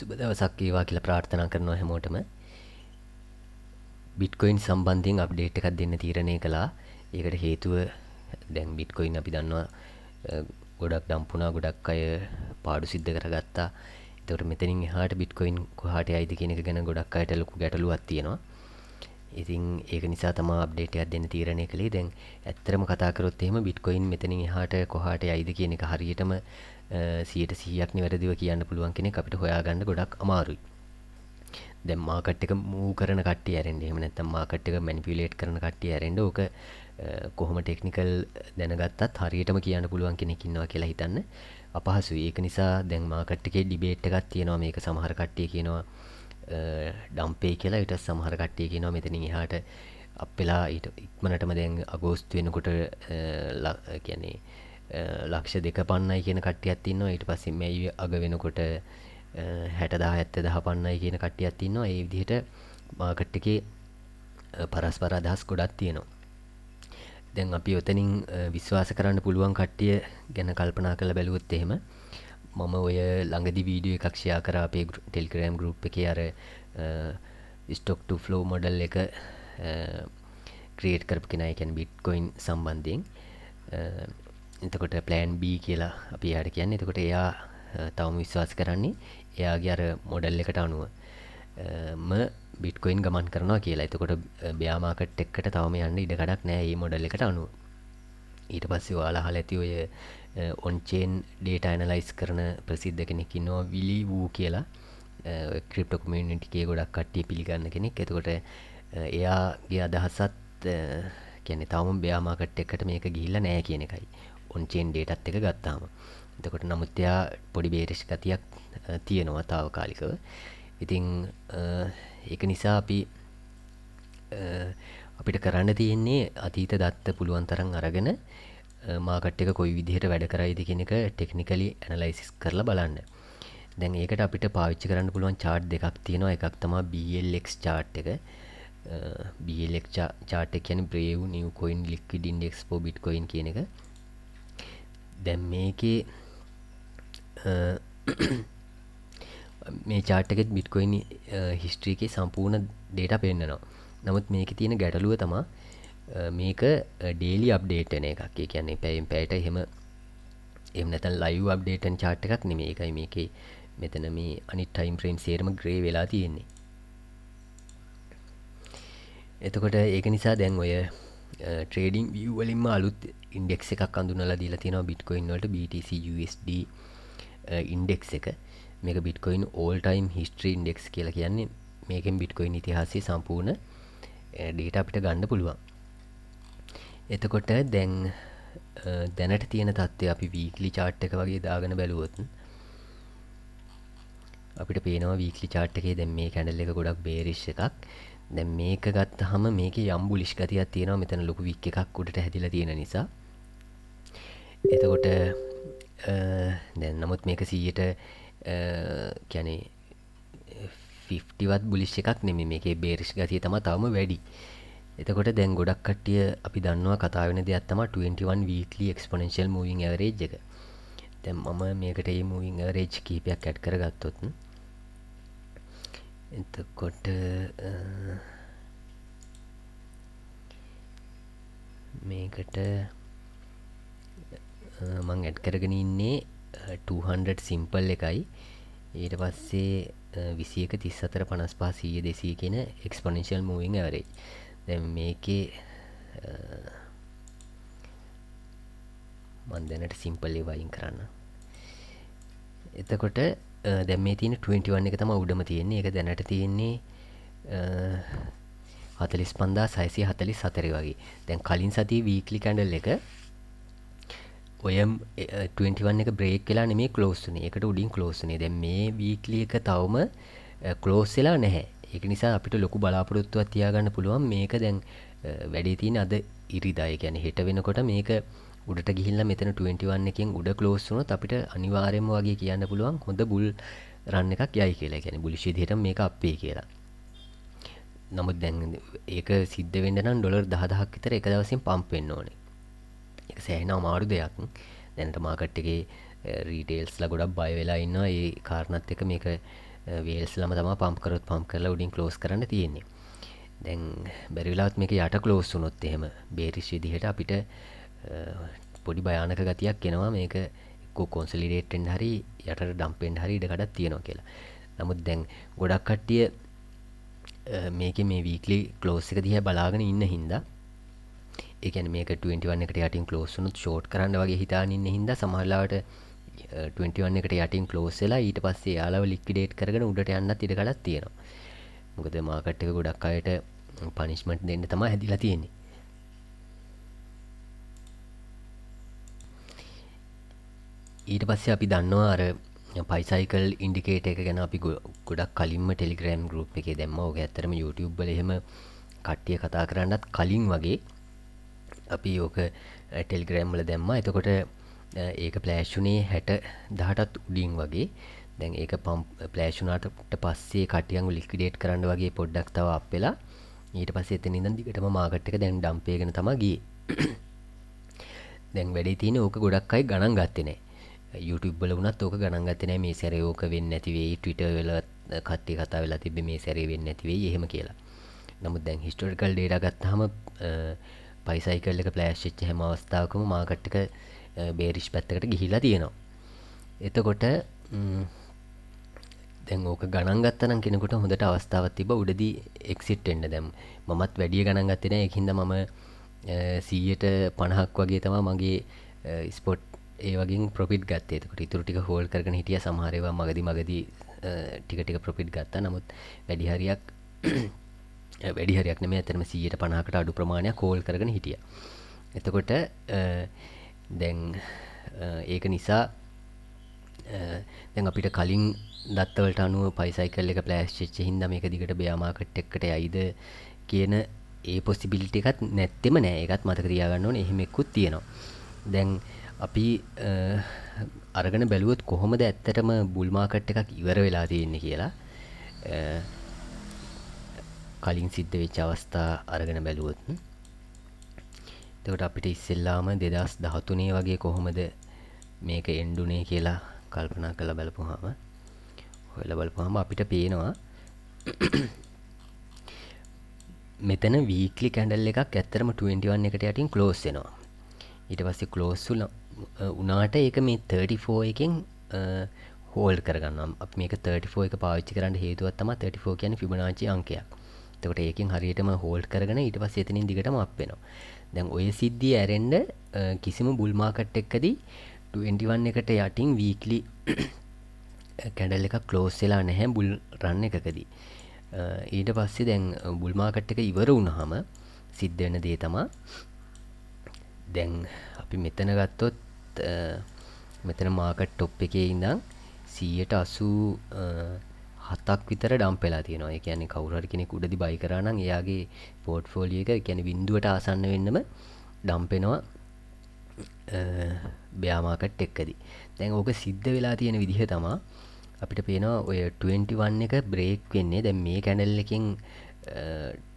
සුබ දවසක් වේවා කියලා ප්‍රාර්ථනා කරනවා හැමෝටම. බිට්කොයින් සම්බන්ධයෙන් අප්ඩේට් එකක් දෙන්න තීරණය කළා. ඒකට හේතුව දැන් බිට්කොයින් අපි දන්නවා ගොඩක් ඩම්පුණා, ගොඩක් අය පාඩු සිද්ධ කරගත්තා. ඒතකොට මෙතනින් එහාට බිට්කොයින් කොහාට යයිද කියන එක ගැන ගොඩක් අයට ලොකු ගැටලුවක් තියෙනවා. ඉතින් ඒක නිසා තමයි අප්ඩේට් එකක් දෙන්න තීරණය කළේ. දැන් ඇත්තටම කතා කරොත් එහෙම බිට්කොයින් මෙතනින් එහාට කොහාට යයිද කියන එක හරියටම 100%ක් නිවැරදිව කියන්න පුළුවන් කෙනෙක් අපිට හොයාගන්න ගොඩක් අමාරුයි. දැන් මාකට් එක මූව් කරන කට්ටිය ඇරෙන්න, එහෙම නැත්නම් මාකට් එක මැනිපියුලේට් කරන කට්ටිය ඇරෙන්න ඕක කොහොම ටෙක්නිකල් දැනගත්තත් හරියටම කියන්න පුළුවන් කෙනෙක් ඉන්නවා කියලා හිතන්න අපහසුයි. ඒක නිසා දැන් මාකට් එකේ ඩිබේට් එකක් තියෙනවා. මේක සමහර කට්ටිය කියනවා ඩම්පේ කියලා. ඊට සමහර කට්ටිය කියනවා මෙතනින් එහාට අප්පෙලා ඊට ඉක්මනටම දැන් අගෝස්තු වෙනකොට කියන්නේ ලක්ෂ 2 පන්නයි කියන කට්ටියක් ඉන්නවා. ඊට පස්සේ මේ අග වෙනකොට 60,000 70,000 පන්නයි කියන කට්ටියක් ඉන්නවා. ඒ විදිහට මාකට් එකේ පරස්පර අදහස් ගොඩක් තියෙනවා. දැන් අපි ඔතනින් විශ්වාස කරන්න පුළුවන් කට්ටිය ගැන කල්පනා කරලා බැලුවොත් එහෙම මම ඔය ළඟදි වීඩියෝ එකක් ෂෙයා කරා අපේ ටෙලිග්‍රෑම් ගෲප් එකේ අර ස්ටොක් ටු ෆ්ලෝ මොඩල් එක ක්‍රියේට් කරපු කෙනා, ඒ කියන්නේ බිට්කොයින් සම්බන්ධයෙන්. එතකොට ප්ලෑන් B කියලා අපි එයාට කියන්නේ. එතකොට එයා තවම විශ්වාස කරන්නේ එයාගේ අර මොඩල් එකට අනුව බිට්කොයින් ගමන් කරනවා කියලා. එතකොට බෙයා මාකට් එකකට තවම යන්න ඉඩ කඩක් නැහැ මේ මොඩල් එකට අනුව. ඊට පස්සේ ඔයාලා අහලා ඇති ඔය ඔන් චේන් ඩේටා ඇනලයිස් කරන ප්‍රසිද්ධ කෙනෙක් ඉන්නවා විලි වූ කියලා. ක්‍රිප්ටෝ කමියුනිටි එකේ ගොඩක් කට්ටිය පිළිගන්න කෙනෙක්. එතකොට එයාගේ අදහසත් කියන්නේ තවම බෙයා මාකට් එකකට මේක ගිහිල්ලා නැහැ කියන එකයි. ඔන් චේන් ඩේටාත් එක ගත්තාම. එතකොට නමුත් එයා පොඩි බේරිෂ් ගතියක් තියෙනවා తాවකාලිකව. ඉතින් ඒක නිසා අපිට කරන්න තියෙන්නේ අතීත දත්ත පුළුවන් තරම් අරගෙන මාකට් එක කොයි විදිහට වැඩ කරයිද කියන එක ටෙක්නිකලි ඇනලයිසිස් කරලා බලන්න. දැන් ඒකට අපිට පාවිච්චි කරන්න පුළුවන් chart දෙකක් තියෙනවා. එකක් තමයි BLX chart එක. BLX chart එක කියන්නේ Brave New Coin Liquid Index for Bitcoin කියන එක. දැන් මේකේ මේ chart එකෙත් Bitcoin history එකේ සම්පූර්ණ data පෙන්නනවා. නමුත් මේකේ තියෙන ගැටලුව තමයි මේක daily update වෙන එකක්. ඒ කියන්නේ පැයෙන් පැයට එහෙම නැත්නම් live update වෙන chart එකක් නෙමෙයි. ඒකයි මේකේ මෙතන මේ අනිත් time frame සේරම grey වෙලා තියෙන්නේ. එතකොට ඒක නිසා දැන් ඔය trading view වලින්ම අලුත් index එකක් අඳුනලා දීලා තියෙනවා Bitcoin වලට, BTC USD index එක. මේක Bitcoin all time history index කියලා කියන්නේ. මේකෙන් Bitcoin ඉතිහාසයේ සම්පූර්ණ data අපිට ගන්න පුළුවන්. එතකොට දැන් දැනට තියෙන තත්ත්වය අපි weekly chart එක වගේ දාගෙන බැලුවොත් අපිට පේනවා weekly chart එකේ දැන් මේ candle එක ගොඩක් bearish එකක්. දැන් මේක ගත්තාම මේකේ යම් bullish ගතියක් තියෙනවා. මෙතන ලොකු wick එකක් උඩට හැදිලා තියෙන නිසා. එතකොට දැන් නමුත් මේක 100ට කියන්නේ 50 වත් bullish එකක් නෙමෙයි. මේකේ bearish ගතිය තමයි තවම වැඩි. එතකොට දැන් ගොඩක් කට්ටිය අපි දන්නවා කතා වෙන දෙයක් තමයි 21 weekly exponential moving average එක. දැන් මම මේකට මේ moving average කීපයක් ඇඩ් කරගත්තොත් එතකොට මේකට මම ඇඩ් කරගෙන ඉන්නේ 200 simple එකයි. ඊට පස්සේ 21 34 55 100 200 කියන exponential moving average. දැන් මේකේ මම දැනට simple එක වයින් කරන්න. එතකොට දැන් මේ තියෙන 21 එක තමයි උඩම තියෙන්නේ. ඒක දැනට තියෙන්නේ 45644 වගේ. දැන් කලින් සතියේ weekly candle එක ඔය 21 එක break වෙලා නෙමෙයි close වුනේ. ඒකට උඩින් close වුනේ. දැන් මේ weekly එක තවම close වෙලා නැහැ. ඒක නිසා අපිට ලොකු බලාපොරොත්තුවක් තියාගන්න පුළුවන්. මේක දැන් වැඩි තියෙන අද ඉරිදා. ඒ කියන්නේ හෙට වෙනකොට මේක උඩට ගිහිල්ලා මෙතන 21 එකෙන් උඩ ක්ලෝස් වුණොත් අපිට අනිවාර්යයෙන්ම වගේ කියන්න පුළුවන් හොඳ බුල් රන් එකක් යයි කියලා. ඒ කියන්නේ බුලිෂ් විදිහටම මේක අප්පේ කියලා. නමුත් දැන් ඒක සිද්ධ වෙන්න නම් ඩොලර් 10000ක් විතර එක දවසින් පම්ප් වෙන්න ඕනේ. ඒක සෑහෙන අමාරු දෙයක්. දැනට මාකට් එකේ රීටේල්ස්ලා ගොඩක් බය වෙලා ඉන්නවා. ඒ කාරණාත් එක්ක මේක වේල්ස් ළම තමයි පම්ප් කරොත් පම්ප් කරලා උඩින් ක්ලෝස් කරන්න තියෙන්නේ. දැන් බැරි වෙලාවත් මේක යට ක්ලෝස් වුණොත් එහෙම බේරිෂ් විදිහට අපිට පොඩි භයානක ගතියක් එනවා මේක එක්කෝ කොන්සොලිඩේට් වෙන්න හරි යටට ඩම්ප් වෙන්න හරි ඉඩකඩක් තියෙනවා කියලා. නමුත් දැන් ගොඩක් කට්ටිය මේකේ මේ වීක්ලි ක්ලෝස් එක දිහා බලාගෙන ඉන්න හින්දා ඒ කියන්නේ මේක 21 එකට යටින් ක්ලෝස් වුණොත් ෂෝට් කරන්න වගේ හිතාගෙන ඉන්න හින්දා සමහර ලාවට 21 එකට යටින් ක්ලෝස් වෙලා ඊට පස්සේ යාළුව ලික්විඩේට් කරගෙන උඩට යන්නත් ඉඩකඩක් තියෙනවා. මොකද මාකට් එක ගොඩක් අයට පනිෂ්මන්ට් දෙන්න තමයි හැදිලා තියෙන්නේ. ඊට පස්සේ අපි දන්නවා අර පයිසයිකල් ඉන්ඩිකේටර් එක ගැන අපි ගොඩක් කලින්ම ටෙලිග්‍රෑම් ගෲප් එකේ දැම්මා. ඕක ඇත්තටම YouTube වල එහෙම කට්ටිය කතා කරන්නත් කලින් වගේ අපි ඕක ටෙලිග්‍රෑම් වල දැම්මා. එතකොට ඒක ෆ්ලෑෂ් උනේ 60 උඩින් වගේ. දැන් ඒක ෆ්ලෑෂ් වුණාට පස්සේ කට්ටියන්ව ලික්විඩේට් කරන්න වගේ පොඩ්ඩක් තව අප් වෙලා ඊට පස්සේ එතන ඉඳන් දිගටම මාකට් එක දැන් ඩම්ප් එකගෙන තමයි ගියේ. දැන් වැඩේ තියෙන්නේ ඕක ගොඩක් අය ගණන් ගත්තේ නැහැ. YouTube වල වුණත් ඕක ගණන් ගත්තේ නැහැ මේ සැරේ ඕක වෙන්නේ නැති වෙයි. Twitter වල කට්ටිය කතා වෙලා තිබ්බේ මේ සැරේ වෙන්නේ නැති වෙයි එහෙම කියලා. නමුත් දැන් හිස්ටොරිකල් ඩේටා ගත්තාම පයිසයිකල් එක ෆ්ලෑෂ් වෙච්ච හැම අවස්ථාවකම මාකට් එක බේරිෂ් පැත්තකට ගිහිලා තියෙනවා. එතකොට දැන් ඕක ගණන් ගත්තා නම් කෙනෙකුට හොඳට අවස්ථාවක් තිබ්බා උඩදී එක්සිට් වෙන්න. දැන් මමත් වැඩි ගණන් ගත්තේ නැහැ. ඒකින්ද මම 150ක් වගේ තමයි මගේ ස්පොට් ඒ වගේ ප්‍රොෆිට් ගත්තේ. එතකොට ඊටු ටික හෝල්ඩ් කරගෙන හිටියා. සමහර ඒවා මගදී ටික ප්‍රොෆිට් ගත්තා. නමුත් වැඩි හරියක් නෙමෙයි. අතරම 150කට අඩු ප්‍රමාණයක් හෝල්ඩ් කරගෙන හිටියා. එතකොට දැන් ඒක නිසා දැන් අපිට කලින් දත්තවලට අනුව පයිසයිකල් එක ෆ්ලෑෂ් වෙච්ච හින්දා මේක දිගට බෙයා මාකට් එකකට යයිද කියන ඒ පොසිබිලිටි එකත් නැත්තෙම නෑ. ඒකත් මතක තියාගන්න ඕනේ. එහෙම එක්කුත් තියෙනවා. දැන් අපි අරගෙන බැලුවොත් කොහොමද ඇත්තටම බුල් මාකට් එකක් ඉවර වෙලා තියෙන්නේ කියලා කලින් සිද්ධ වෙච්ච අවස්ථා අරගෙන බැලුවොත් එතකොට අපිට ඉස්සෙල්ලාම 2013 වගේ කොහොමද මේක එන්ඩුනේ කියලා කල්පනා කරලා බලපුවාම අපිට පේනවා මෙතන වීක්ලි කැන්ඩල් එකක් ඇත්තටම 21 එකට යටින් ක්ලෝස් වෙනවා. ඊට පස්සේ ක්ලෝස් වුණාට ඒක මේ 34 එකෙන් හෝල්ඩ් කරගන්නවා. අපි මේක 34 එක පාවිච්චි කරන්න හේතුවක් තමයි 34 කියන්නේ ෆිබොනාචි අංකයක්. එතකොට ඒකෙන් හරියටම හෝල්ඩ් කරගෙන ඊට පස්සේ එතනින් දිගටම අප් වෙනවා. දැන් ඔය සිද්ධිය ඇරෙන්න කිසිම බුල් මාකට් එකකදී 21 එකට යටින් වීක්ලි කැන්ඩල් එකක් ක්ලෝස් වෙලා නැහැ බුල් රන් එකකදී. ඊට පස්සේ දැන් බුල් මාකට් එක ඉවර වුණාම සිද්ධ වෙන දේ තමයි දැන් අපි මෙතන ගත්තොත් මෙතන මාකට් টොප් එකේ ඉඳන් 187ක් විතර ඩම්ප් වෙලා තියෙනවා. ඒ කියන්නේ කවුරු හරි කෙනෙක් උඩදී බයි කරා නම් එයාගේ පෝර්ට්ෆෝලියෝ එක ඒ කියන්නේ බිඳුවට ආසන්න වෙන්නම ඩම්ප් වෙනවා බෙයා මාකට් එකකදී. දැන් ඕක සිද්ධ වෙලා තියෙන විදිහ තමයි අපිට පේනවා ඔය 21 එක බ්‍රේක් වෙන්නේ. දැන් මේ කැන්ඩල් එකෙන්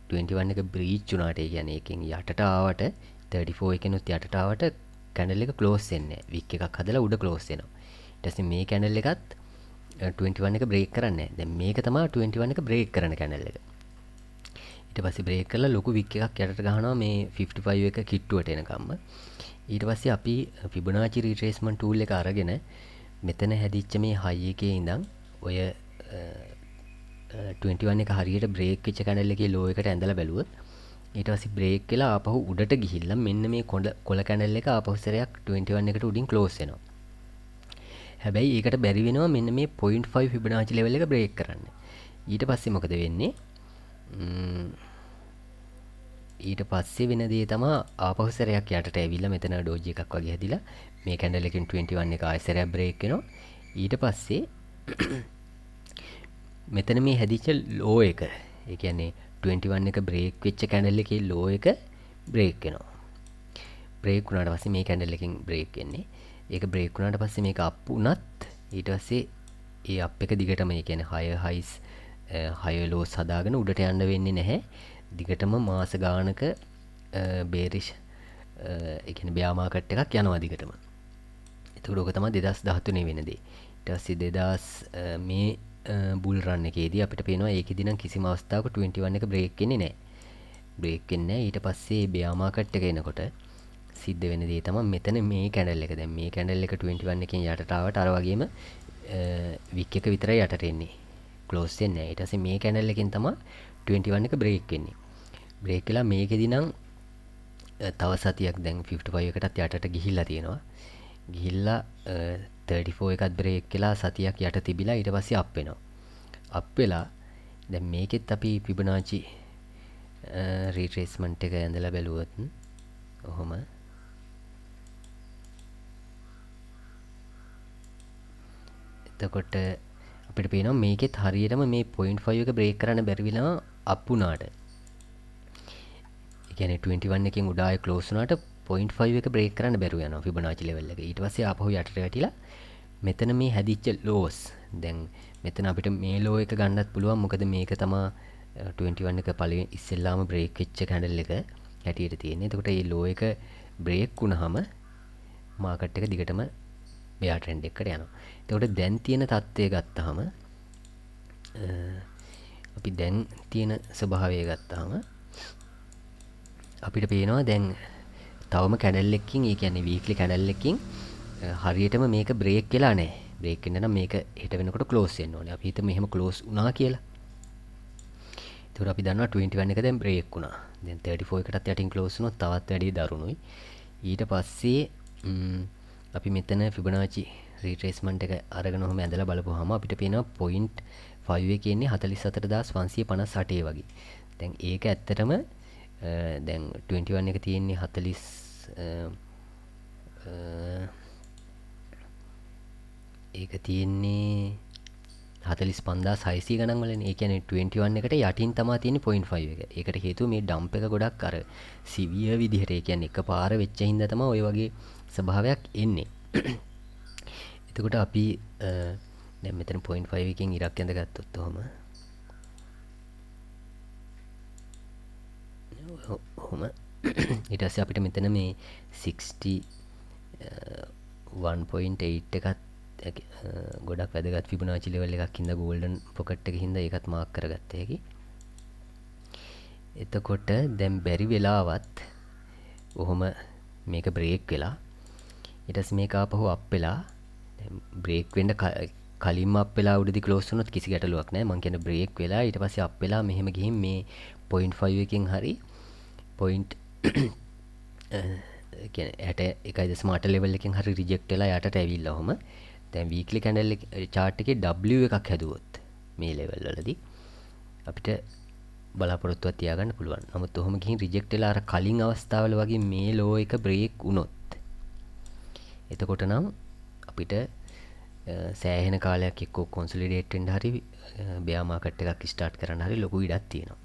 21 එක බ්‍රීච් වුණාට ඒ කියන්නේ එකෙන් යටට ආවට 34 එකෙනුත් යටට ආවට කැන්ඩල් එක ක්ලෝස් වෙන්නේ නැහැ. වික් එකක් හදලා උඩ ක්ලෝස් වෙනවා. ඊට පස්සේ මේ කැන්ඩල් එකත් 21 එක බ්‍රේක් කරන්නේ නැහැ. දැන් මේක තමයි 21 එක බ්‍රේක් කරන කැන්ඩල් එක. ඊට පස්සේ බ්‍රේක් කරලා ලොකු වික් එකක් යටට ගහනවා මේ 55 එක කිට්ටුවට එනකම්ම. ඊට පස්සේ අපි ෆිබොනාචි රිට්‍රේස්මන්ට් ටූල් එක අරගෙන මෙතන හැදිච්ච මේ හයි එකේ ඉඳන් ඔය 21 එක හරියට බ්‍රේක් වෙච්ච කැන්ඩල් එකේ ලෝ එකට ඇඳලා බැලුවොත් ඊට පස්සේ බ්‍රේක් වෙලා ආපහු උඩට ගිහිල්ලා මෙන්න මේ කොළ කැන්ඩල් එක ආපහු සැරයක් 21 එකට උඩින් ක්ලෝස් වෙනවා. හැබැයි ඒකට බැරි වෙනවා මෙන්න මේ 0.5 ෆිබොනාචි ලෙවල් එක බ්‍රේක් කරන්න. ඊට පස්සේ මොකද වෙන්නේ? ඊට පස්සේ වෙන දේ තමයි ආපහු සැරයක් යටට ඇවිල්ලා මෙතන ඩෝජ් එකක් වගේ හැදිලා මේ කැන්ඩල් එකෙන් 21 එක ආයෙ සැරයක් බ්‍රේක් වෙනවා. ඊට පස්සේ මෙතන මේ හැදිච්ච ලෝ එක ඒ කියන්නේ 21 එක බ්‍රේක් වෙච්ච කැන්ඩල් එකේ ලෝ එක බ්‍රේක් වෙනවා. බ්‍රේක් වුණාට පස්සේ මේ කැන්ඩල් එකෙන් බ්‍රේක් වෙන්නේ. ඒක බ්‍රේක් වුණාට පස්සේ මේක අප් වුණත් ඊට පස්සේ ඒ අප් එක දිගටම ඒ කියන්නේ higher highs higher lows හදාගෙන උඩට යන්න වෙන්නේ නැහැ. දිගටම මාස ගානක බේරිෂ් ඒ කියන්නේ බෙයා මාකට් එකක් යනවා දිගටම. එතකොට ඕක තමයි 2013 වෙන දේ. ඊට පස්සේ 2000 මේ බුල් රන් එකේදී අපිට පේනවා ඒකෙදි නම් කිසිම අවස්ථාවක 21 එක බ්‍රේක් වෙන්නේ නැහැ. බ්‍රේක් වෙන්නේ නැහැ. ඊට පස්සේ බෙයා මාකට් එක එනකොට සිද්ධ වෙන දේ තමයි මෙතන මේ කැන්ඩල් එක. දැන් මේ කැන්ඩල් එක 21 එකෙන් යටට ආවට අර වගේම වික් එක විතරයි යටට එන්නේ. ක්ලෝස් වෙන්නේ නැහැ. ඊට පස්සේ මේ කැන්ඩල් එකෙන් තමයි 21 එක බ්‍රේක් වෙන්නේ. බ්‍රේක් වෙලා මේකෙදි නම් තව සතියක් දැන් 55 එකටත් යටට ගිහිල්ලා තියෙනවා. ගිහිල්ලා 34 එකත් බ්‍රේක් වෙලා සතියක් යට තිබිලා ඊට පස්සේ අප් වෙනවා. අප් වෙලා දැන් මේකෙත් අපි ෆිබොනාචි රීට්‍රේස්මන්ට් එක ඇඳලා බැලුවොත් ඔහොම එතකොට අපිට පේනවා මේකෙත් හරියටම මේ 0.5 එක බ්‍රේක් කරන්න බැරි වෙනවා අප් වුණාට. ඒ කියන්නේ 21 එකෙන් උඩ ආයේ ක්ලෝස් වුණාට 0.5 එක බ්‍රේක් කරන්න බැරුව යනවා ෆිබොනාචි ලෙවල් එක. ඊට පස්සේ ආපහු යටට වැටිලා මෙතන මේ හැදිච්ච ලෝස් දැන් මෙතන අපිට මේ ලෝ එක ගන්නත් පුළුවන්. මොකද මේක තමයි 21 එක පළවෙනි ඉස්සෙල්ලාම බ්‍රේක් වෙච්ච කැන්ඩල් එක හැටියට තියෙන්නේ. එතකොට මේ ලෝ එක බ්‍රේක් වුණාම මාකට් එක දිගටම මෙයා ට්‍රෙන්ඩ් එකකට යනවා. එතකොට දැන් තියෙන තත්ත්වය ගත්තාම අපි දැන් තියෙන ස්වභාවය ගත්තාම අපිට පේනවා දැන් තවම කැන්ඩල් එකකින් ඒ කියන්නේ වීක්ලි කැන්ඩල් එකකින් හරියටම මේක බ්‍රේක් වෙලා නැහැ. බ්‍රේක් වෙන්න නම් මේක හෙට වෙනකොට ක්ලෝස් වෙන්න ඕනේ. අපි හිතමු එහෙම ක්ලෝස් වුණා කියලා. ඒතකොට අපි දන්නවා 21 එක දැන් බ්‍රේක් වුණා. දැන් 34 එකටත් යටින් ක්ලෝස් වුණොත් තවත් වැඩි දරුණුයි. ඊට පස්සේ අපි මෙතන ෆිබොනාචි රීට්‍රේස්මන්ට් එක අරගෙන ඔහොම ඇඳලා බලපුවාම අපිට පේනවා 0.5 එකේ ඉන්නේ 44558 වගේ. දැන් ඒක ඇත්තටම දැන් 21 එක තියෙන්නේ 40 ඒක තියෙන්නේ 45600 ගණන් වලනේ. ඒ කියන්නේ 21 එකට යටින් තමයි තියෙන්නේ 0.5 එක. ඒකට හේතුව මේ ඩම්ප් එක ගොඩක් අර සිවියර් විදිහට ඒ කියන්නේ එකපාර වෙච්ච හින්දා තමයි ওই වගේ ස්වභාවයක් එන්නේ. එතකොට අපි දැන් මෙතන 0.5 එකකින් ඉරක් ඇඳගත්තොත් ඔහම ඊට පස්සේ අපිට මෙතන මේ 61.8 එකත් ගොඩක් වැදගත් ෆිබොනාචි ලෙවල් එකක් හින්දා ගෝල්ඩන් පොකට් එක හින්දා ඒකත් මාක් කරගත්ත හැකි. එතකොට දැන් බැරි වෙලාවත් ඔහොම මේක බ්‍රේක් වෙලා ඊට පස්සේ මේක ආපහු අප් වෙලා දැන් බ්‍රේක් වෙන්න කලින්ම අප් වෙලා උඩදී ක්ලෝස් වුණොත් කිසි ගැටලුවක් නැහැ. මං කියන්නේ බ්‍රේක් වෙලා ඊට පස්සේ අප් වෙලා මෙහෙම ගිහින් මේ 0.5 එකකින් හරි point කියන්නේ 61.8 ලෙවල් එකකින් හරි රිජෙක්ට් වෙලා යටට ඇවිල්ලා ඔහම දැන් වීක්ලි කැන්ඩල් chart එකේ W එකක් හැදුවොත් මේ ලෙවල් වලදී අපිට බලාපොරොත්තුවක් තියාගන්න පුළුවන්. නමුත් ඔහොම ගිහින් රිජෙක්ට් වෙලා අර කලින් අවස්ථාවල වගේ මේ ලෝ එක බ්‍රේක් වුණොත් එතකොට නම් අපිට සෑහෙන කාලයක් එක්ක කොන්සොලිඩේට් වෙන්න හරි බෙයා මාකට් එකක් ස්ටාර්ට් කරන්න හරි ලොකු ඉඩක් තියෙනවා.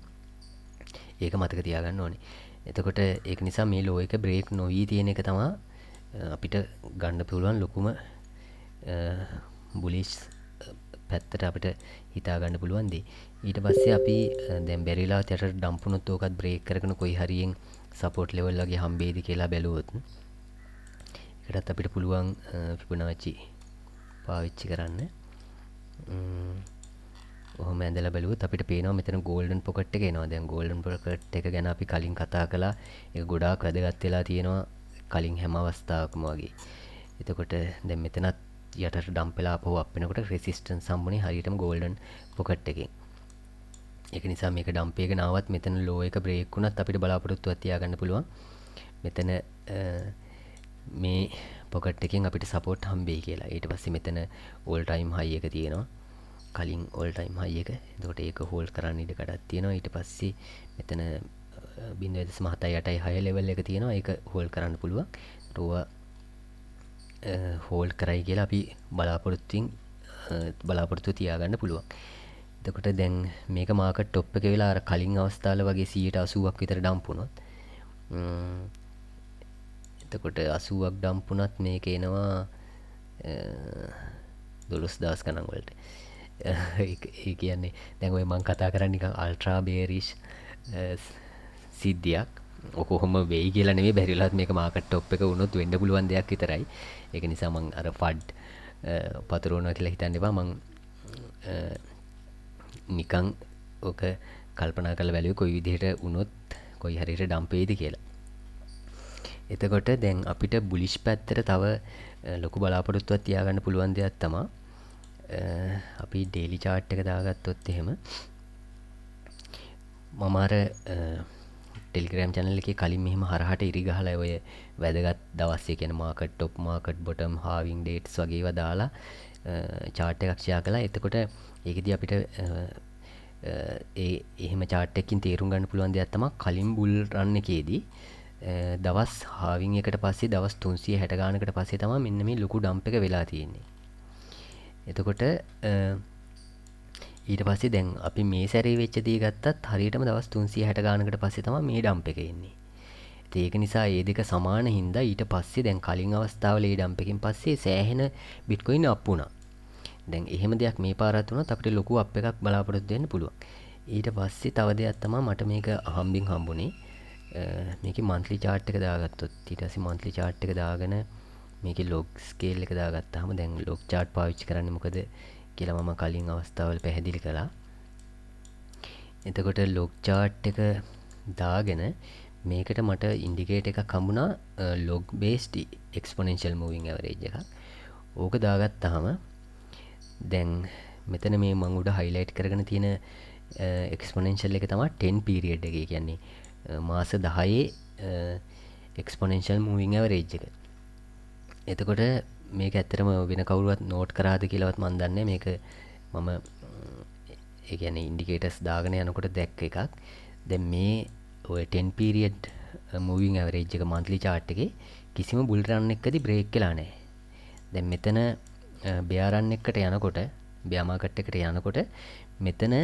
ඒක මතක තියාගන්න ඕනේ. එතකොට ඒක නිසා මේ ලෝ එක බ්‍රේක් නොවී තියෙන එක තමයි අපිට ගන්න පුළුවන් ලොකුම බුලිෂ් පැත්තට අපිට හිතා ගන්න පුළුවන් දේ. ඊට පස්සේ අපි දැන් බැරිලා යටට ඩම්ප් වුණොත් ඕකත් බ්‍රේක් කරගෙන කොයි හරියෙන් සපෝට් ලෙවල් වගේ හම්බෙයිද කියලා බැලුවොත් ඒකටත් අපිට පුළුවන් ෆිබොනාචි පාවිච්චි කරන්න. ඔහොම ඇඳලා බැලුවොත් අපිට පේනවා මෙතන ගෝල්ඩන් පොකට් එක එනවා. දැන් ගෝල්ඩන් පොකට් එක ගැන අපි කලින් කතා කළා. ඒක ගොඩාක් වැදගත් වෙලා තියෙනවා කලින් හැම අවස්ථාවකම වගේ. එතකොට දැන් මෙතනත් යටට ඩම්ප් වෙලා ආපහු අප් වෙනකොට රෙසිස්ටන්ස් හම්බුනේ හරියටම ගෝල්ඩන් පොකට් එකෙන්. ඒක නිසා මේක ඩම්ප් එකගෙන ආවත් මෙතන ලෝ එක බ්‍රේක් වුණත් අපිට බලාපොරොත්තුවක් තියාගන්න පුළුවන්. මෙතන මේ පොකට් එකෙන් අපිට සපෝට් හම්බෙයි කියලා. ඊට පස්සේ මෙතන ඕල් ටයිම් හයි එක තියෙනවා. කලින් ඕල් ටයිම් හයි එක. එතකොට ඒක හෝල්ඩ් කරන්න ඉඩ කඩක් තියෙනවා. ඊට පස්සේ මෙතන 0.78 ලෙවල් එක තියෙනවා. ඒක හෝල්ඩ් කරන්න පුළුවන්. ඒවා හෝල්ඩ් කරයි කියලා අපි බලාපොරොත්තු තියාගන්න පුළුවන්. එතකොට දැන් මේක මාකට් টොප් එක වෙලා අර කලින් අවස්ථාවල වගේ 80%ක් විතර ඩම්ප් වුණොත් එතකොට 80ක් ඩම්ප් වුණත් මේක එනවා 12000 ගණන් වලට. ඒ කියන්නේ දැන් ඔය මම කතා කරන්නේ නිකන් අල්ට්‍රා බේරිෂ් සිද්ධියක්. ඔක කොහොම වෙයි කියලා නෙමෙයි, බැරිලාත් මේක මාකට් টොප් එක වුණොත් වෙන්න පුළුවන් දෙයක් විතරයි. ඒක නිසා මම අර ෆඩ් පතරෝනවා කියලා හිතන්න එපා. මම නිකං ඕක කල්පනා කරලා බැලුවේ කොයි විදිහට වුණොත් කොයි හරියට ඩම්ප් වෙයිද කියලා. එතකොට දැන් අපිට බුලිෂ් පැත්තට තව ලොකු බලාපොරොත්තුවක් තියාගන්න පුළුවන් දෙයක් තමයි අපි ඩේලි චාර්ට් එක දාගත්තොත් එහෙම මම අර ටෙලිග්‍රෑම් channel එකේ කලින් මෙහෙම හරහට ඉරි ගහලා ඔය වැදගත් දවස් ඒ කියන්නේ මාකට් টොප් මාකට් බොටම් හාවින් ඩේට්ස් වගේ ඒවා දාලා chart එකක් ෂෙයා කළා. එතකොට ඒකෙදි අපිට ඒ එහෙම chart එකකින් තේරුම් ගන්න පුළුවන් දෙයක් තමයි කලින් බුල් රන් එකේදී දවස් හාවින් එකට පස්සේ දවස් 360 ගානකට පස්සේ තමයි මෙන්න මේ ලොකු ඩම්ප් එක වෙලා තියෙන්නේ. එතකොට ඊට පස්සේ දැන් අපි මේ සැරේ වෙච්ච දේ ගත්තත් හරියටම දවස් 360 ගානකට පස්සේ තමයි මේ ඩම්ප් එක එන්නේ. ඉතින් ඒක නිසා මේ දෙක සමාන හින්දා ඊට පස්සේ දැන් කලින් අවස්ථාවල මේ ඩම්ප් එකකින් පස්සේ සෑහෙන බිට්කොයින් අප් වුණා. දැන් එහෙම දෙයක් මේ පාරත් වුණොත් අපිට ලොකු අප් එකක් බලාපොරොත්තු වෙන්න පුළුවන්. ඊට පස්සේ තව දෙයක් තමයි මට මේක හම්බින් හම්බුනේ. මේකේ monthly chart එක දාගත්තොත් ඊට පස්සේ monthly chart එක දාගෙන මේකේ log scale එක දාගත්තාම දැන් log chart පාවිච්චි කරන්නේ මොකද කියලා මම කලින් අවස්ථාවල පැහැදිලි කළා. එතකොට log chart එක දාගෙන මේකට මට ඉන්ඩිකේටර් එකක් හම්බුණා log based exponential moving average එකක්. ඕක දාගත්තාම දැන් මෙතන මේ මම උඩ highlight කරගෙන තියෙන exponential එක තමයි 10 period එක. ඒ කියන්නේ මාස 10 exponential moving average එක. එතකොට මේක ඇත්තටම වෙන කවුරුවත් නෝට් කරාද කියලාවත් මම දන්නේ මේක මම ඒ කියන්නේ ඉන්ඩිකේටර්ස් දාගෙන යනකොට දැක්ක එකක්. දැන් මේ ඔය 10 period moving average එක monthly chart එකේ කිසිම බුල් රන් එකකදී බ්‍රේක් වෙලා නැහැ. දැන් මෙතන bear run එකකට යනකොට bear market එකට යනකොට මෙතන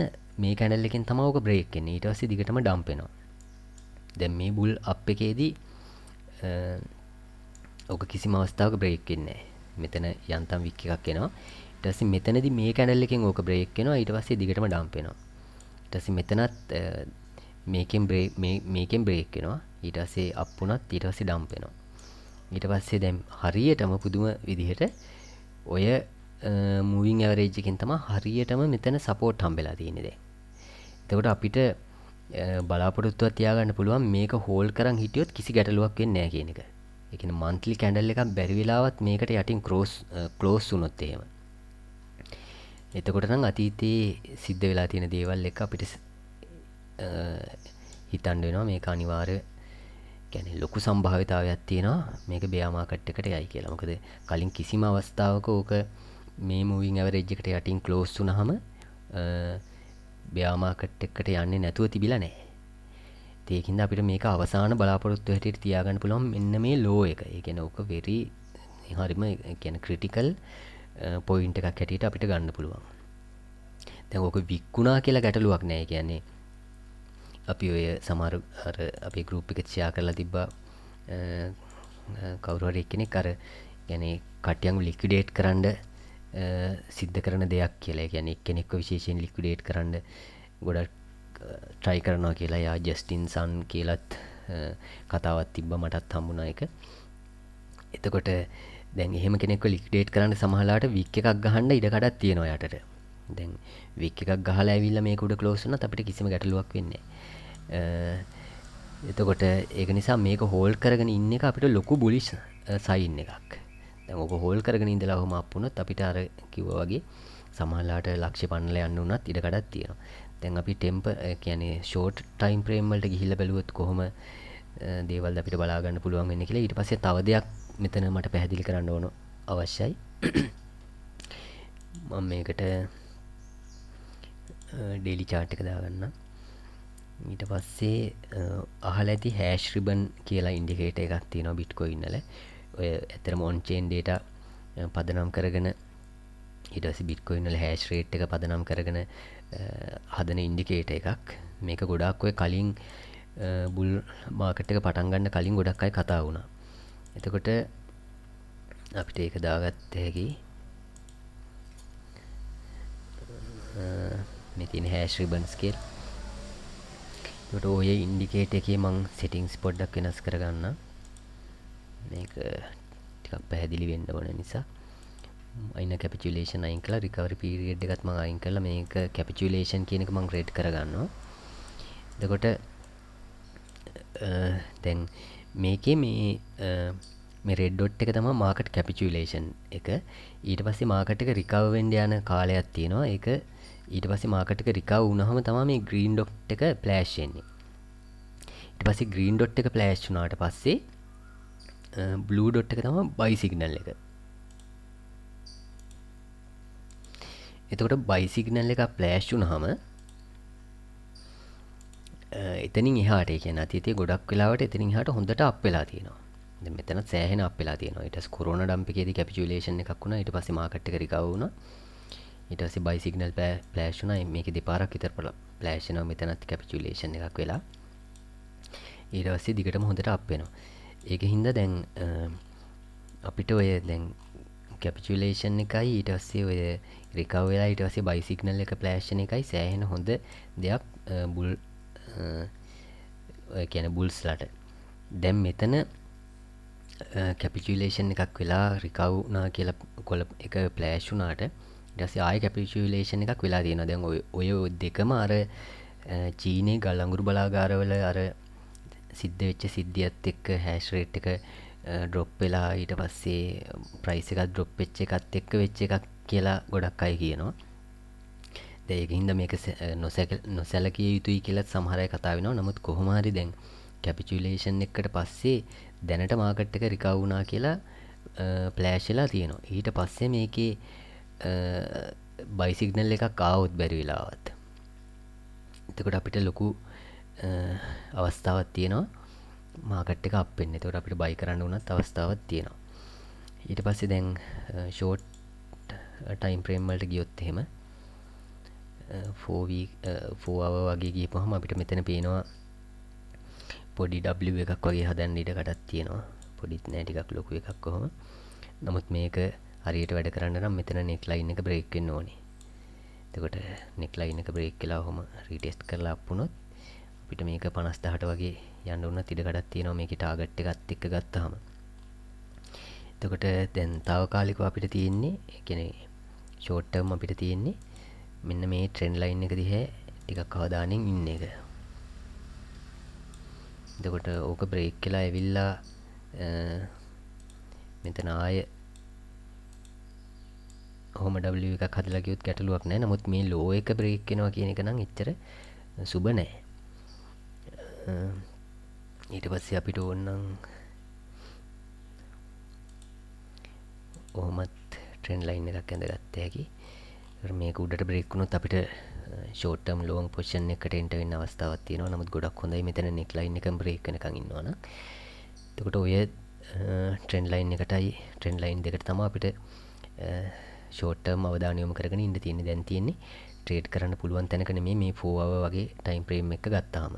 මේ කැන්ඩල් එකෙන් තමයි ඔක බ්‍රේක් වෙන්නේ. ඊට පස්සේ දිගටම ඩම්ප් වෙනවා. දැන් මේ බුල් අප් එකේදී ඔක කිසිම අවස්ථාවක බ්‍රේක් වෙන්නේ නැහැ. මෙතන යන්තම් වික් එකක් එනවා. ඊට පස්සේ මෙතනදී මේ කැන්ඩල් එකෙන් ඕක බ්‍රේක් වෙනවා. ඊට පස්සේ දිගටම ඩම්ප් වෙනවා. ඊට පස්සේ මෙතනත් මේකෙන් බ්‍රේක් වෙනවා. ඊට පස්සේ අප් වුණත් ඊට පස්සේ ඩම්ප් වෙනවා. ඊට පස්සේ දැන් හරියටම පුදුම විදිහට ඔය මූවිං ඇවරේජ් එකෙන් තමයි හරියටම මෙතන සපෝට් හම්බෙලා තියෙන්නේ දැන්. එතකොට අපිට බලාපොරොත්තුවක් තියාගන්න පුළුවන් මේක හෝල්ඩ් කරන් හිටියොත් කිසි ගැටලුවක් වෙන්නේ නැහැ කියන එක. ඒ කියන්නේ මන්ත්ලි කැන්ඩල් එකක් බැරි වෙලාවත් මේකට යටින් ක්ලෝස් වුණොත් එහෙම. එතකොට නම් අතීතයේ සිද්ධ වෙලා තියෙන දේවල් එක අපිට හිතන්න වෙනවා මේක අනිවාර්ය කියන්නේ ලොකු සම්භාවිතාවයක් තියෙනවා මේක බෙයා මාකට් එකට යයි කියලා. මොකද කලින් කිසිම අවස්ථාවක ඕක මේ මූවිං ඇවරේජ් එකට යටින් ක්ලෝස් වුණාම බෙයා මාකට් එකට යන්නේ නැතුව තිබිලා නැහැ. ඒකින්ද අපිට මේක අවසාන බලාපොරොත්තු හැටියට තියාගන්න පුළුවන් මෙන්න මේ ලෝ එක. ඒ කියන්නේ ඕක වෙරි හරිම කියන්නේ ක්‍රිටිකල් පොයින්ට් එකක් හැටියට අපිට ගන්න පුළුවන්. දැන් ඕක වික්ුණා කියලා ගැටලුවක් නැහැ. ඒ කියන්නේ අපි ඔය සමහර අර අපේ ගෲප් එකේ ෂෙයා කරලා තිබ්බා කවුරු හරි කෙනෙක් අර يعني කට්ටියන් ලික්විඩේට් කරන්න සිද්ධ කරන දෙයක් කියලා. ඒ කියන්නේ එක්කෙනෙක්ව විශේෂයෙන් ලික්විඩේට් කරන්න ගොඩක් try කරනවා කියලා. යා ජස්ටින් සන් කියලාත් කතාවක් තිබ්බා මටත් හම්බුණා එක. එතකොට දැන් එහෙම කෙනෙක්ව ලික්විඩේට් කරන්න සමහරලාට වික් එකක් ගහන්න ඉඩ කඩක් තියෙනවා යටට. දැන් වික් එකක් ගහලා ඇවිල්ලා මේක උඩ ක්ලෝස් වුණත් අපිට කිසිම ගැටලුවක් වෙන්නේ නැහැ. එතකොට ඒක නිසා මේක හෝල්ඩ් කරගෙන ඉන්න එක අපිට ලොකු බුලිෂ් සයින් එකක්. දැන් ඕක හෝල්ඩ් කරගෙන ඉඳලා ඔහොම අප් වුණොත් අපිට අර කිව්වා වගේ සමහරලාට ලක්ෂ්‍ය පන්නලා යන්න උනත් ඉඩ කඩක් තියෙනවා. දැන් අපි ටෙම්ප කියන්නේ ෂෝට් ටයිම් ෆ්‍රේම් වලට ගිහිල්ලා බැලුවොත් කොහොම දේවල්ද අපිට බලා ගන්න පුළුවන් වෙන්නේ කියලා. ඊට පස්සේ තව දෙයක් මෙතන මට පැහැදිලි කරන්න ඕන අවශ්‍යයි. මම මේකට ඩේලි chart එක දාගන්න. ඊට පස්සේ අහලා ඇති hash ribbon කියලා ඉන්ඩිකේටර් එකක් තියෙනවා Bitcoin වල. ඔය ඇත්තටම on chain data පදනම් කරගෙන ඊට පස්සේ Bitcoin වල hash rate එක පදනම් කරගෙන හදන ඉන්ඩිකේටර් එකක්. මේක ගොඩාක් ඔය කලින් බුල් මාකට් එක පටන් ගන්න කලින් ගොඩක් අය කතා වුණා. එතකොට අපිට ඒක දාගත්ත හැකි මේ තියෙන hash ribbon scale. ඒකට ඔය ඉන්ඩිකේටර් එකේ මම settings පොඩ්ඩක් වෙනස් කරගන්න. මේක ටිකක් පැහැදිලි වෙන්න ඕන නිසා අයින කැපිචුලේෂන් අයින් කළා රිකවරි පීරියඩ් එකත් මම අයින් කළා මේක කැපිචුලේෂන් කියන එක මම රෙඩ් කරගන්නවා. එතකොට දැන් මේකේ මේ රෙඩ් ඩොට් එක තමයි මාකට් කැපිචුලේෂන් එක. ඊට පස්සේ මාකට් එක රිකවර් වෙන්න යන කාලයක් තියෙනවා. ඒක ඊට පස්සේ මාකට් එක රිකවර් වුණාම තමයි මේ ග්‍රීන් ඩොට් එක ෆ්ලෑෂ් වෙන්නේ. ඊට පස්සේ ග්‍රීන් ඩොට් එක ෆ්ලෑෂ් වුණාට පස්සේ බ්ලූ ඩොට් එක තමයි බයි සිග්නල් එක. එතකොට බයි සිග්නල් එක ෆ්ලෑෂ් වුණාම එතනින් එහාට ඒ කියන්නේ අතීතයේ ගොඩක් වෙලාවට එතනින් එහාට හොඳට අප් වෙලා තියෙනවා. දැන් මෙතන සෑහෙන අප් වෙලා තියෙනවා. ඊට පස්සේ කොරෝනා ඩම්ප් එකේදී කැපිචුලේෂන් එකක් වුණා. ඊට පස්සේ මාකට් එක රිකවර් වුණා. ඊට පස්සේ බයි සිග්නල් ෆ්ලෑෂ් වුණා. මේකේ දෙපාරක් විතර ෆ්ලෑෂ් වෙනවා. මෙතනත් කැපිචුලේෂන් එකක් වෙලා. ඊට පස්සේ දිගටම හොඳට අප් වෙනවා. ඒකෙන් හින්දා දැන් අපිට ඔය දැන් කැපිචුලේෂන් එකයි ඊට පස්සේ ඔය රිකවර් වෙලා ඊට පස්සේ බයි සිග්නල් එක ෆ්ලෑෂ් වෙන එකයි සෑහෙන හොඳ දෙයක් බුල් ඔය කියන්නේ බුල්ස්ලාට. දැන් මෙතන කැපිචුලේෂන් එකක් වෙලා රිකවර් වුණා කියලා කොළ එක ෆ්ලෑෂ් වුණාට ඊට පස්සේ ආයෙ කැපිචුලේෂන් එකක් වෙලා තියෙනවා. දැන් ඔය දෙකම අර චීනේ ගල් අඟුරු බලාගාරවල අර සිද්ධ වෙච්ච සිද්ධියත් එක්ක හැෂ් රේට් එක ඩ්‍රොප් වෙලා ඊට පස්සේ ප්‍රයිස් එකත් ඩ්‍රොප් වෙච්ච එකත් එක්ක වෙච්ච එකක් කියලා ගොඩක් අය කියනවා. දැන් ඒකින් හින්දා මේක නොසැලකිය යුතුයි කියලා සමහර අය කතා වෙනවා. නමුත් කොහොම හරි දැන් කැපිචුලේෂන් එකකට පස්සේ දැනට මාකට් එක රිකවර් වුණා කියලා ෆ්ලෑෂ් වෙලා තියෙනවා. ඊට පස්සේ මේකේ බයි සිග්නල් එකක් ආවොත් බැරි වෙලාවත්. එතකොට අපිට ලොකු අවස්ථාවක් තියෙනවා මාකට් එක අප් වෙන්න. එතකොට අපිට බයි කරන්න උනත් අවස්ථාවක් තියෙනවා. ඊට පස්සේ දැන් ෂෝට් ටයිම් ෆ්‍රේම් වලට ගියොත් එහෙම 4 hour වගේ ගියපුවම අපිට මෙතන පේනවා පොඩි W එකක් වගේ හදන්න ඉඩ කඩක් තියෙනවා. පොඩිත් නෑ ටිකක් ලොකු එකක් කොහොම. නමුත් මේක හරියට වැඩ කරන්න නම් මෙතන නෙක් ලයින් එක බ්‍රේක් වෙන්න ඕනේ. එතකොට නෙක් ලයින් එක බ්‍රේක් වෙලා ඔහොම රීටෙස්ට් කරලා අප් වුණොත් අපිට මේක 50ට වගේ යන්න උනත් ඉඩ කඩක් තියෙනවා මේකේ ටාගට් එකත් එක්ක ගත්තාම. එතකොට දැන් తాවකාලිකව අපිට තියෙන්නේ ඒ කියන්නේ ෂෝට් ටර්ම් අපිට තියෙන්නේ මෙන්න මේ ට්‍රෙන්ඩ් ලයින් එක දිහා ටිකක් අවධානයෙන් ඉන්න එක. එතකොට ඕක බ්‍රේක් වෙලා ඇවිල්ලා මෙතන ආය ඔහොම W එකක් හදලා ගියොත් ගැටලුවක් නැහැ. නමුත් මේ ලෝ එක බ්‍රේක් වෙනවා කියන එක නම් එච්චර සුබ නැහැ. ඊට පස්සේ අපිට ඕන නම් ඔහොමත් ට්‍රෙන්ඩ් ලයින් එකක් ඇඳගත්ත හැකි. මේක උඩට බ්‍රේක් වුණොත් අපිට ෂෝට් ටර්ම් ලොන්ග් පොසිෂන් එකකට එන්ටර් වෙන්න අවස්ථාවක් තියෙනවා. නමුත් ගොඩක් හොඳයි මෙතන නෙක් ලයින් එකම බ්‍රේක් වෙනකන් ඉන්නවනම්. එතකොට ඔය ට්‍රෙන්ඩ් ලයින් එකටයි ට්‍රෙන්ඩ් ලයින් දෙකට තමයි අපිට ෂෝට් ටර්ම් අවධානය යොමු කරගෙන ඉන්න තියෙන්නේ. දැන් තියෙන්නේ ට්‍රේඩ් කරන්න පුළුවන් තැනක නෙමෙයි මේ 4 hour වගේ ටයිම් ෆ්‍රේම් එක ගත්තාම.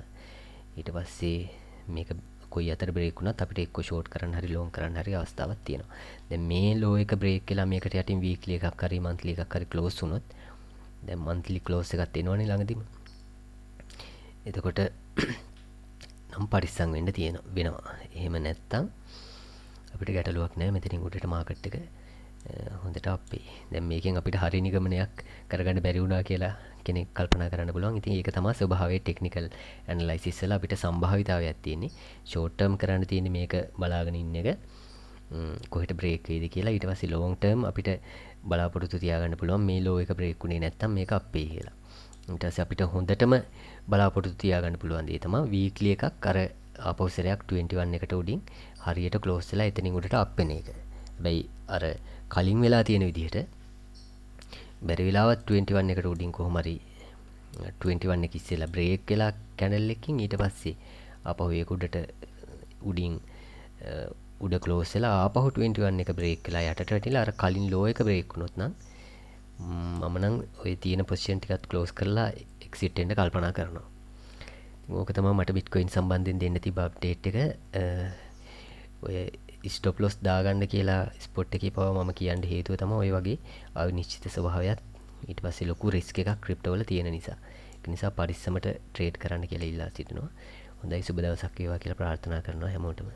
ඊට පස්සේ මේක කොයි අතර බ්‍රේක් වුණත් අපිට එක්ක ෂෝට් කරන්න හරි ලොන්ග් කරන්න හරි අවස්ථාවක් තියෙනවා. දැන් මේ ලෝ එක බ්‍රේක් වෙලා මේකට යටින් වීක්ලි එකක් හරි මන්ත්ලි එකක් හරි ක්ලෝස් වුණොත් දැන් මන්ත්ලි ක්ලෝස් එකක් එනවනේ ළඟදිම. එතකොට නම් පරිස්සම් වෙන්න වෙනවා. එහෙම නැත්තම් අපිට ගැටලුවක් නැහැ. මෙතනින් උඩට මාකට් එක හොඳට අපේ. දැන් මේකෙන් අපිට හරි නිගමනයක් කරගන්න බැරි වුණා කියලා කෙනෙක් කල්පනා කරන්න පුළුවන්. ඉතින් ඒක තමයි ස්වභාවයේ ටෙක්නිකල් ඇනලයිසිස් වල අපිට සම්භාවිතාවයක් තියෙන්නේ. ෂෝට් ටර්ම් කරන්න තියෙන්නේ මේක බලාගෙන ඉන්න එක. කොහෙට බ්‍රේක් වෙයිද කියලා. ඊට පස්සේ ලොන්ග් ටර්ම් අපිට බලාපොරොත්තු තියාගන්න පුළුවන් මේ ලෝ එක බ්‍රේක් වුණේ නැත්තම් මේක අපේ කියලා. ඊට පස්සේ අපිට හොඳටම බලාපොරොත්තු තියාගන්න පුළුවන් දේ තමයි වීක්ලි එකක් අර ආපහු සැරයක් 21 එකට උඩින් හරියට ක්ලෝස් වෙලා එතනින් උඩට අප් වෙන එක. හැබැයි අර කලින් වෙලා තියෙන විදිහට බැරි වෙලාවත් 21 එකට උඩින් කොහොම හරි 21 එක ඉස්සෙල්ලා බ්‍රේක් වෙලා කැන්ඩල් එකකින් ඊට පස්සේ ආපහු ඒක උඩට උඩින් උඩ ක්ලෝස් වෙලා ආපහු 21 එක බ්‍රේක් වෙලා යටට වැටිලා අර කලින් ලෝ එක බ්‍රේක් වුණොත් නම් මම නම් ඔය තියෙන පොසිෂන් ටිකත් ක්ලෝස් කරලා එක්සිට් වෙන්න කල්පනා කරනවා. ඕක තමයි මට බිට්කොයින් සම්බන්ධයෙන් දෙන්න තිබ්බ අප්ඩේට් එක. ඔය ස්ටොප් ලොස් දාගන්න කියලා ස්පොට් එකේ පව මම කියන්න හේතුව තමයි ඔය වගේ අනිශ්චිත ස්වභාවයක් ඊට පස්සේ ලොකු රිස්ක් එකක් ක්‍රිප්ටෝ වල තියෙන නිසා. ඒක නිසා පරිස්සමට ට්‍රේඩ් කරන්න කියලා ඉල්ලා සිටිනවා. හොඳයි සුබ දවසක් වේවා කියලා ප්‍රාර්ථනා කරනවා හැමෝටම.